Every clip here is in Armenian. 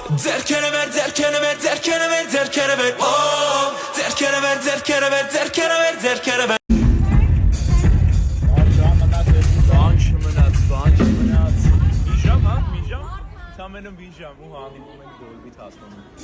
Ձերքերը վեր, ձերքերը վեր, ձերքերը վեր, ձերքերը վեր, ձերքերը վեր, ձերքերը վեր, ձերքերը վեր, ձերքերը վեր Բան չմնաց Միջամ, հա, միջամ Թամենը միջամ ու հանդիպում ենք դոլբի թասմանում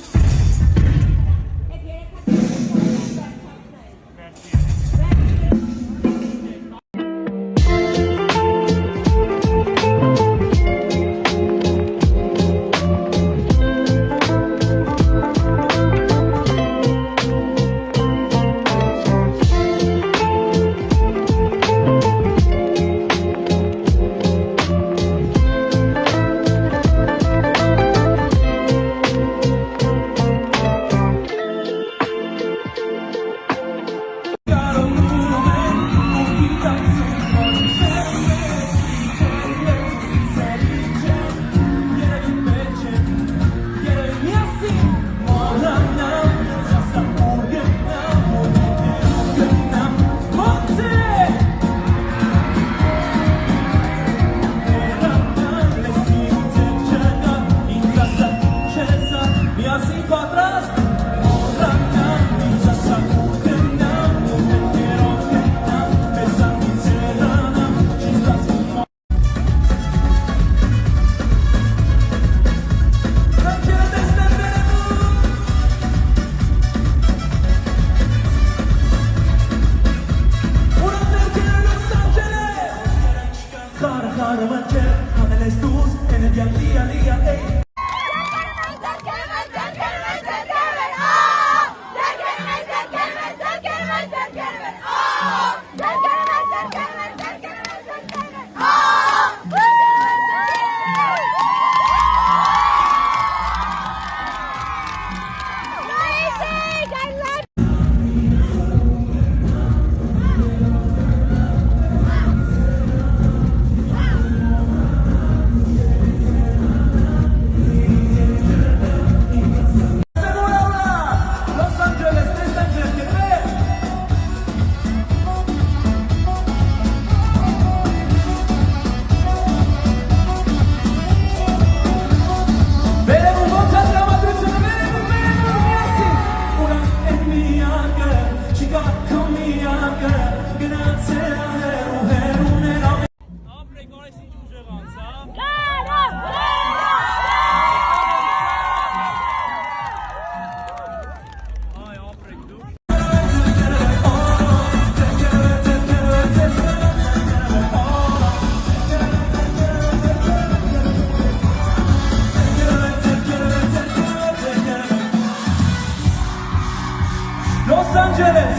Los Angeles,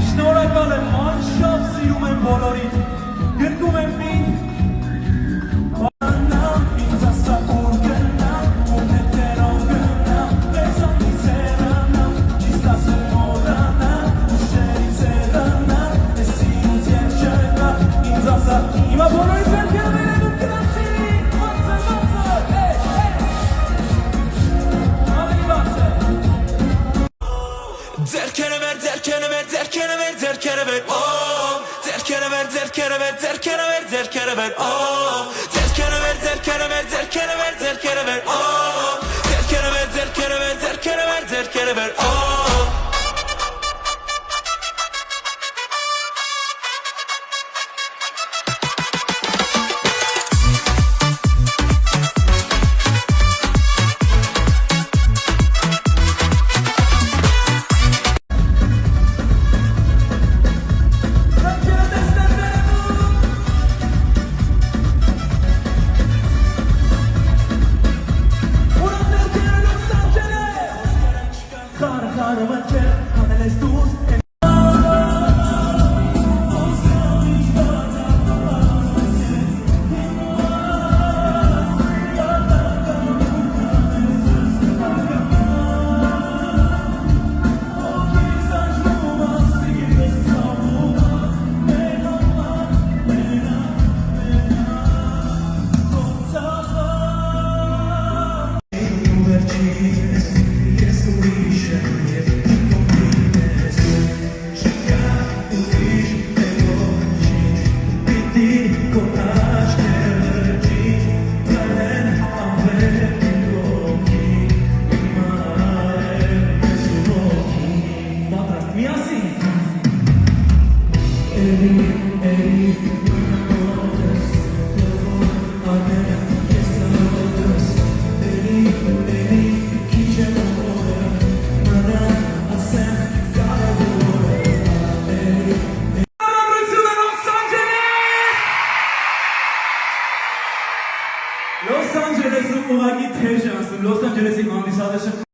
շնորհակալ եմ, անշավ սիրում եմ բոլորիդ, գրկում եմ մին, բանամ, ինձ ասա ուր գնամ, ու հետերով գնամ, մեզանից երանամ, ճիստ ասեմ մորանամ, ուշերից երանամ, ես ինձ ետ չենա, ինձ ասա, հիմա բոլորիդ վերքերը վերենում գնացի, Ձերքերը վեր, ձերքերը վեր, ձերքերը վեր, ձերքերը վեր, ձերքերը վեր, ձերքերը վեր, ձերքերը վեր, ձերքերը վեր, ձերքերը վեր, ձերքերը վեր, ձերքերը վեր, ձերքերը վեր, ձերքերը վեր, ձերքերը վեր, ձերքերը վեր, ձերքերը վեր, Լոս Անջելեսը ուղղակի թեժ է ասում, Լոս Անջելեսի հանդիսատեսը